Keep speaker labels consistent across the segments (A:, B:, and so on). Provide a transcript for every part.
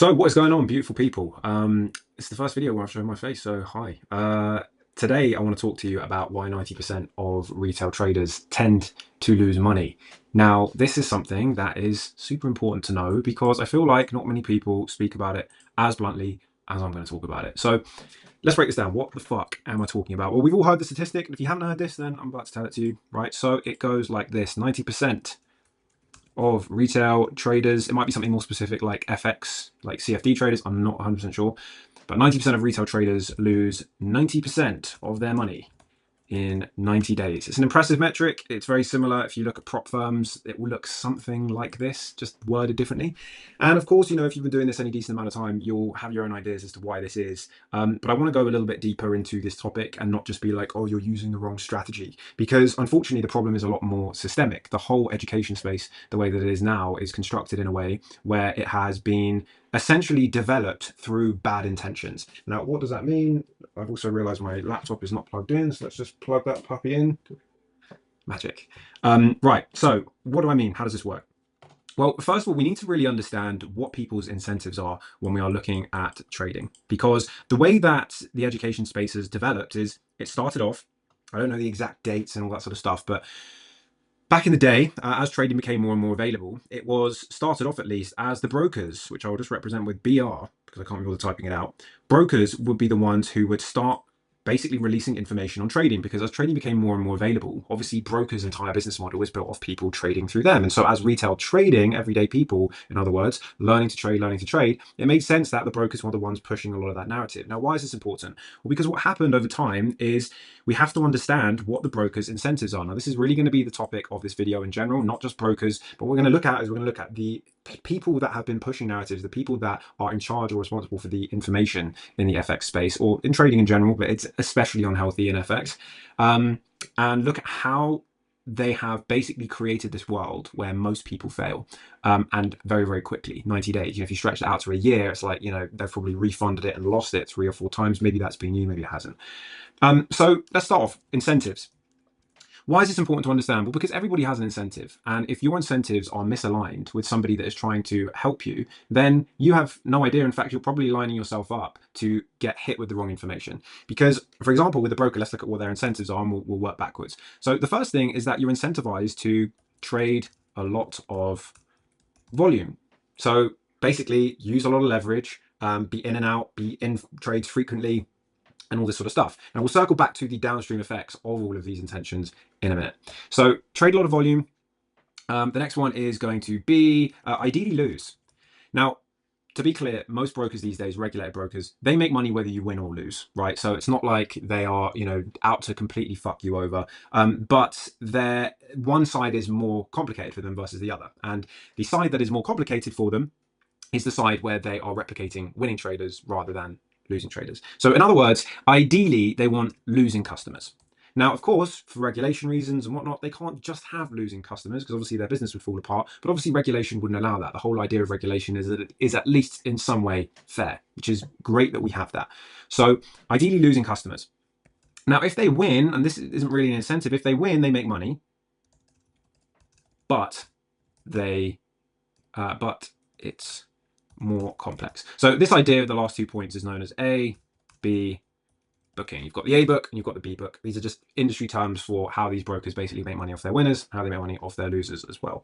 A: So what is going on, beautiful people? It's the first video where I've shown my face, so hi. Today I want to talk to you about why 90% of retail traders tend to lose money. Now, this is something that is super important to know because I feel like not many people speak about it as bluntly as I'm going to talk about it. So let's break this down. What the fuck am I talking about? Well, we've all heard the statistic, and if you haven't heard this, then I'm about to tell it to you, right? So it goes like this: 90% of retail traders. It might be something more specific like FX, like CFD traders. I'm not 100% sure. But 90% of retail traders lose 90% of their money in 90 days. It's an impressive metric. It's very similar. If you look at prop firms, it will look something like this, just worded differently. And of course, if you've been doing this any decent amount of time, you'll have your own ideas as to why this is. But I want to go a little bit deeper into this topic and not just be like, oh, you're using the wrong strategy. Because unfortunately, the problem is a lot more systemic. The whole education space, the way that it is now, is constructed in a way where it has been essentially developed through bad intentions. Now, what does that mean? I've also realized my laptop is not plugged in, so let's just plug that puppy in. Magic. Right, so what do I mean? How does this work? Well, first of all, we need to really understand what people's incentives are when we are looking at trading, because the way that the education space has developed is it started off, I don't know the exact dates and all that sort of stuff, but back in the day, as trading became more and more available, it was started off at least as the brokers, which I will just represent with BR because I can't be able to typing it out. Brokers would be the ones who would start basically releasing information on trading, because as trading became more and more available, obviously brokers' entire business model is built off people trading through them. And so as retail trading, everyday people, in other words, learning to trade, it made sense that the brokers were the ones pushing a lot of that narrative. Now, why is this important? Well, because what happened over time is we have to understand what the brokers' incentives are. Now, this is really going to be the topic of this video in general, not just brokers, but what we're going to look at is we're going to look at the people that have been pushing narratives, the people that are in charge or responsible for the information in the FX space or in trading in general, but it's especially unhealthy in FX. And look at how they have basically created this world where most people fail, and very, very quickly, 90 days. If you stretch it out to a year, it's like, they've probably refunded it and lost it 3 or 4 times. Maybe that's been you, maybe it hasn't. So let's start off incentives. Why is this important to understand? Well, because everybody has an incentive. And if your incentives are misaligned with somebody that is trying to help you, then you have no idea. In fact, you're probably lining yourself up to get hit with the wrong information. Because, for example, with the broker, let's look at what their incentives are and we'll work backwards. So the first thing is that you're incentivized to trade a lot of volume. So basically use a lot of leverage, be in and out, be in trades frequently, and all this sort of stuff. And we'll circle back to the downstream effects of all of these intentions in a minute. So trade a lot of volume. The next one is going to be ideally lose. Now, to be clear, most brokers these days, regulated brokers, they make money whether you win or lose, right? So it's not like they are, out to completely fuck you over. But one side is more complicated for them versus the other. And the side that is more complicated for them is the side where they are replicating winning traders rather than losing traders. So in other words, ideally, they want losing customers. Now, of course, for regulation reasons and whatnot, they can't just have losing customers because obviously their business would fall apart. But obviously regulation wouldn't allow that. The whole idea of regulation is that it is at least in some way fair, which is great that we have that. So ideally losing customers. Now, if they win, and this isn't really an incentive, if they win, they make money, but it's more complex. So this idea of the last 2 points is known as A, B, booking. You've got the A book and you've got the B book. These are just industry terms for how these brokers basically make money off their winners, how they make money off their losers as well.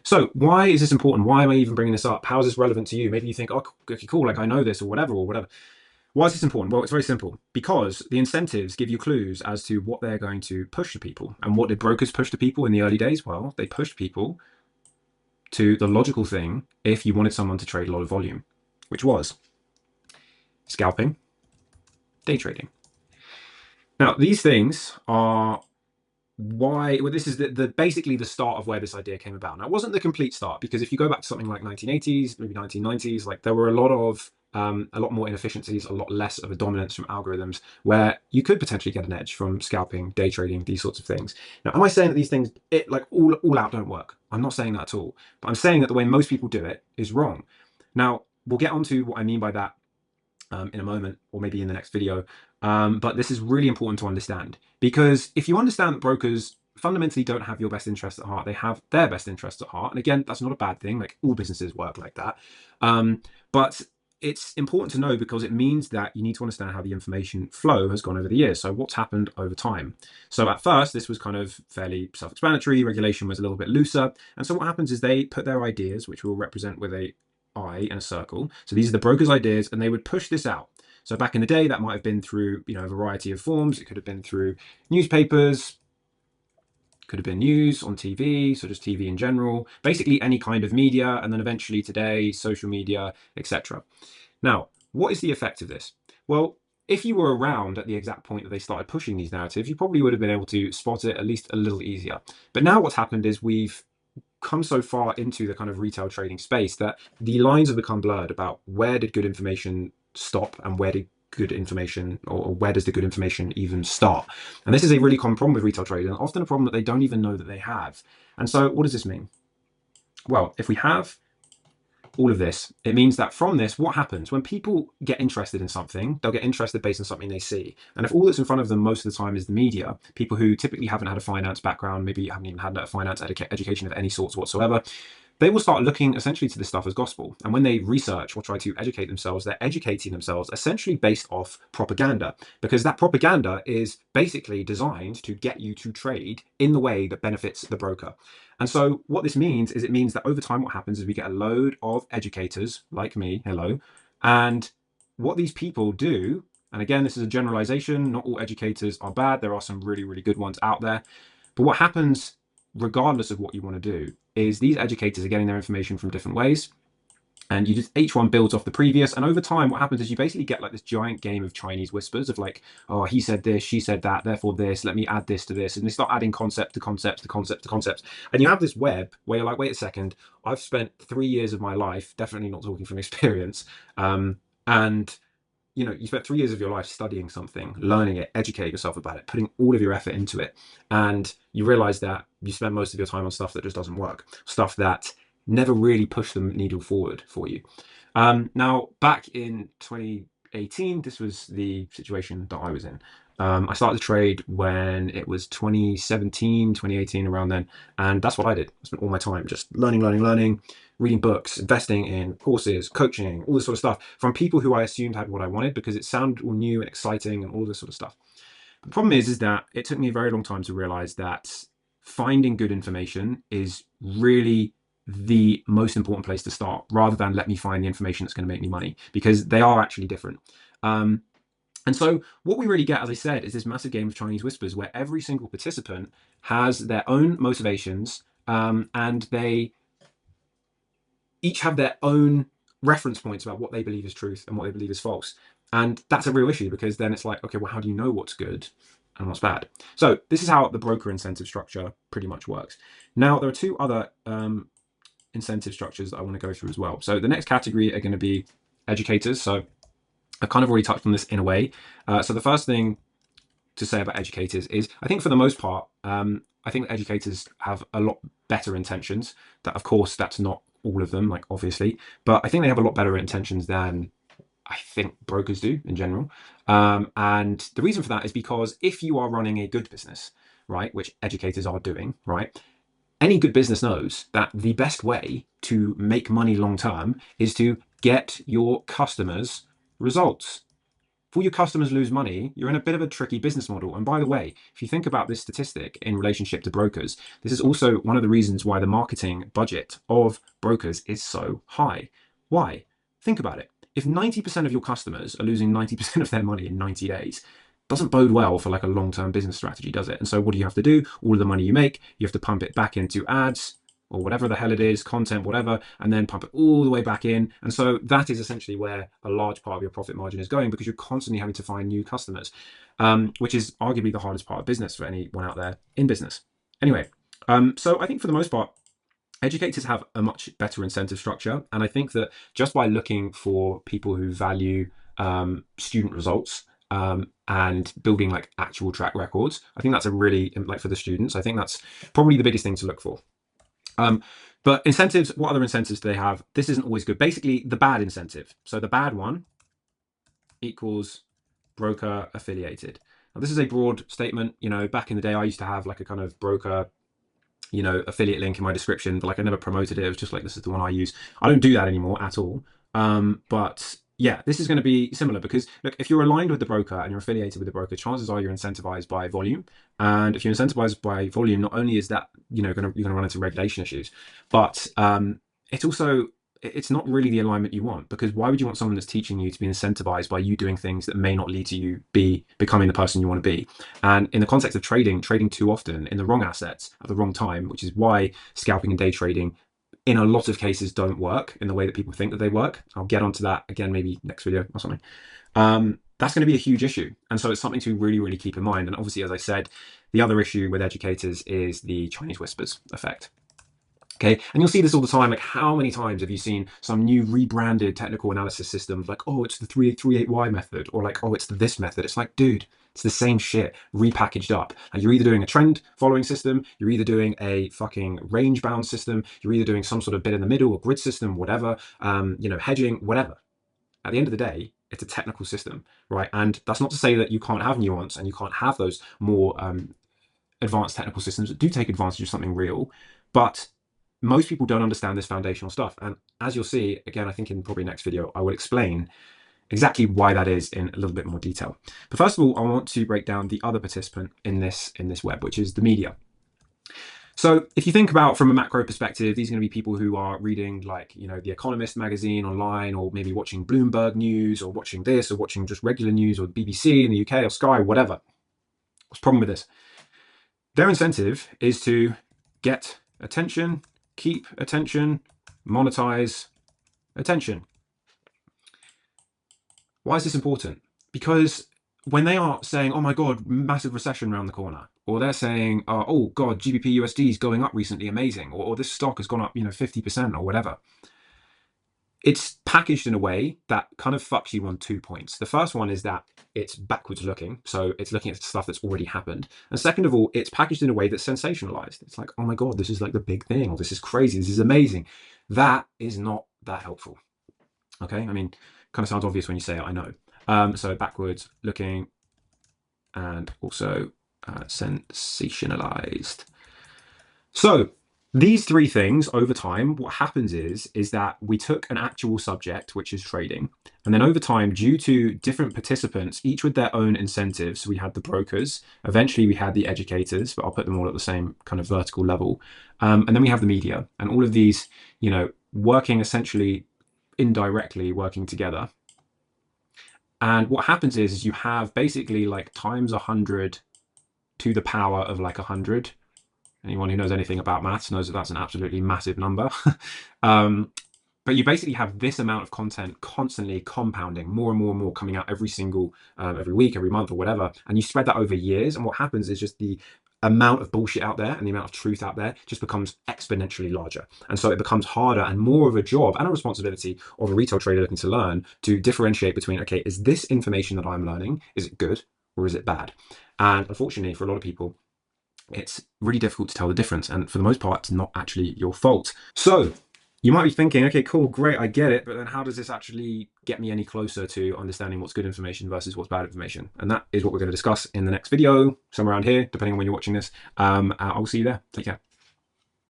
A: So why is this important? Why am I even bringing this up? How is this relevant to you? Maybe you think, oh, okay, cool, like I know this or whatever. Why is this important? Well, it's very simple. Because the incentives give you clues as to what they're going to push to people. And what did brokers push to people in the early days? Well, they pushed people to the logical thing if you wanted someone to trade a lot of volume, which was scalping, day trading. Now, these things are this is basically the start of where this idea came about. Now, it wasn't the complete start, because if you go back to something like 1980s, maybe 1990s, like there were a lot more inefficiencies, a lot less of a dominance from algorithms, where you could potentially get an edge from scalping, day trading, these sorts of things. Now, am I saying that these things, all out don't work? I'm not saying that at all. But I'm saying that the way most people do it is wrong. Now, we'll get onto what I mean by that in a moment, or maybe in the next video. But this is really important to understand, because if you understand that brokers fundamentally don't have your best interests at heart, they have their best interests at heart. And again, that's not a bad thing. Like all businesses work like that. But it's important to know because it means that you need to understand how the information flow has gone over the years. So what's happened over time. So at first, this was kind of fairly self-explanatory. Regulation was a little bit looser. And so what happens is they put their ideas, which we'll represent with a I and a circle. So these are the broker's ideas, and they would push this out. So back in the day, that might have been through, a variety of forms. It could have been through newspapers, could have been news on TV, so just TV in general, basically any kind of media, and then eventually today, social media, etc. Now, what is the effect of this? Well, if you were around at the exact point that they started pushing these narratives, you probably would have been able to spot it at least a little easier. But now what's happened is we've come so far into the kind of retail trading space that the lines have become blurred about where did good information stop and where did good information, or where does the good information even start? And this is a really common problem with retail traders, and often a problem that they don't even know that they have. And so what does this mean? Well, if we have all of this, it means that from this, what happens when people get interested in something, they'll get interested based on something they see. And if all that's in front of them most of the time is the media, people who typically haven't had a finance background, maybe haven't even had a finance education of any sorts whatsoever, they will start looking essentially to this stuff as gospel. And when they research or try to educate themselves, they're educating themselves essentially based off propaganda, because that propaganda is basically designed to get you to trade in the way that benefits the broker. And so what this means is it means that over time, what happens is we get a load of educators like me, hello, and what these people do, and again, this is a generalization, not all educators are bad. There are some really, really good ones out there. But what happens, regardless of what you want to do, is these educators are getting their information from different ways. And you just, each one builds off the previous. And over time, what happens is you basically get like this giant game of Chinese whispers of like, oh, he said this, she said that, therefore this, let me add this to this. And they start adding concept to concept to concept to concept. And you have this web where you're like, wait a second, I've spent 3 years of my life, definitely not talking from experience. And you spent 3 years of your life studying something, learning it, educate yourself about it, putting all of your effort into it. And you realize that you spend most of your time on stuff that just doesn't work, stuff that never really pushed the needle forward for you. Now, back in 2018, this was the situation that I was in. I started to trade when it was 2017, 2018, around then. And that's what I did. I spent all my time just learning, reading books, investing in courses, coaching, all this sort of stuff from people who I assumed had what I wanted because it sounded all new and exciting and all this sort of stuff. The problem is that it took me a very long time to realize that finding good information is really the most important place to start, rather than let me find the information that's going to make me money, because they are actually different. And so what we really get, as I said, is this massive game of Chinese whispers where every single participant has their own motivations, and they each have their own reference points about what they believe is truth and what they believe is false. And that's a real issue, because then it's like, okay, well, how do you know what's good and what's bad? So this is how the broker incentive structure pretty much works. Now, there are two other incentive structures that I want to go through as well. So the next category are going to be educators. So I've kind of already touched on this in a way. So the first thing to say about educators is, I think for the most part, I think that educators have a lot better intentions. That, of course, that's not all of them, like obviously, but I think they have a lot better intentions than I think brokers do in general. And the reason for that is because if you are running a good business, right, which educators are doing, right, any good business knows that the best way to make money long term is to get your customers results. If all your customers lose money, you're in a bit of a tricky business model. And by the way, if you think about this statistic in relationship to brokers, this is also one of the reasons why the marketing budget of brokers is so high. Why? Think about it. If 90% of your customers are losing 90% of their money in 90 days, doesn't bode well for like a long-term business strategy, does it? And so what do you have to do? All of the money you make, you have to pump it back into ads or whatever the hell it is, content, whatever, and then pump it all the way back in. And so that is essentially where a large part of your profit margin is going, because you're constantly having to find new customers, which is arguably the hardest part of business for anyone out there in business. Anyway, so I think for the most part, educators have a much better incentive structure. And I think that just by looking for people who value student results, and building like actual track records, I think that's a really, like for the students, I think that's probably the biggest thing to look for. But incentives, what other incentives do they have? This isn't always good. Basically, the bad incentive. So the bad one equals broker affiliated. Now, this is a broad statement. Back in the day, I used to have like a kind of broker, affiliate link in my description, but like I never promoted it. It was just like, this is the one I use. I don't do that anymore at all. But yeah, this is going to be similar because look, if you're aligned with the broker and you're affiliated with the broker, chances are you're incentivized by volume. And if you're incentivized by volume, not only is that you're going to run into regulation issues, but it's also it's not really the alignment you want, because why would you want someone that's teaching you to be incentivized by you doing things that may not lead to you becoming the person you want to be? And in the context of trading too often in the wrong assets at the wrong time, which is why scalping and day trading in a lot of cases don't work in the way that people think that they work. I'll get onto that again, maybe next video or something. That's going to be a huge issue. And so it's something to really, really keep in mind. And obviously, as I said, the other issue with educators is the Chinese whispers effect. Okay, and you'll see this all the time. Like, how many times have you seen some new rebranded technical analysis system like, oh, it's the 338Y method, or like, oh, it's this method? It's like, dude, it's the same shit repackaged up. And you're either doing a trend following system, you're either doing a fucking range bound system, you're either doing some sort of bit in the middle or grid system, whatever, hedging, whatever. At the end of the day, it's a technical system, right? And that's not to say that you can't have nuance and you can't have those more advanced technical systems that do take advantage of something real, but most people don't understand this foundational stuff. And as you'll see, again, I think in probably next video, I will explain exactly why that is in a little bit more detail. But first of all, I want to break down the other participant in this web, which is the media. So if you think about from a macro perspective, these are going to be people who are reading like, The Economist magazine online, or maybe watching Bloomberg News, or watching this, or watching just regular news, or BBC in the UK, or Sky, whatever. What's the problem with this? Their incentive is to get attention, keep attention, monetize attention. Why is this important? Because when they are saying, oh my God, massive recession around the corner, or they're saying, oh God, GBP USD is going up recently, amazing, or this stock has gone up, 50% or whatever, it's packaged in a way that kind of fucks you on 2 points. The first one is that it's backwards looking. So it's looking at stuff that's already happened. And second of all, it's packaged in a way that's sensationalized. It's like, oh my God, this is like the big thing, or this is crazy, this is amazing. That is not that helpful. Okay, I mean, kind of sounds obvious when you say it, I know. So backwards looking and also sensationalized. So these three things over time, what happens is that we took an actual subject, which is trading, and then over time, due to different participants, each with their own incentives, we had the brokers, eventually we had the educators, but I'll put them all at the same kind of vertical level. And then we have the media, and all of these, working essentially indirectly working together. And what happens is you have basically like times 100 to the power of like 100. Anyone who knows anything about maths knows that that's an absolutely massive number. But you basically have this amount of content constantly compounding, more and more and more coming out every single, every week, every month or whatever. And you spread that over years. And what happens is just the amount of bullshit out there and the amount of truth out there just becomes exponentially larger. And so it becomes harder and more of a job and a responsibility of a retail trader looking to learn to differentiate between, okay, is this information that I'm learning, is it good or is it bad? And unfortunately, for a lot of people, it's really difficult to tell the difference. And for the most part, it's not actually your fault. So you might be thinking, okay, cool, great, I get it. But then how does this actually get me any closer to understanding what's good information versus what's bad information? And that is what we're going to discuss in the next video, somewhere around here, depending on when you're watching this. I'll see you there. Take care.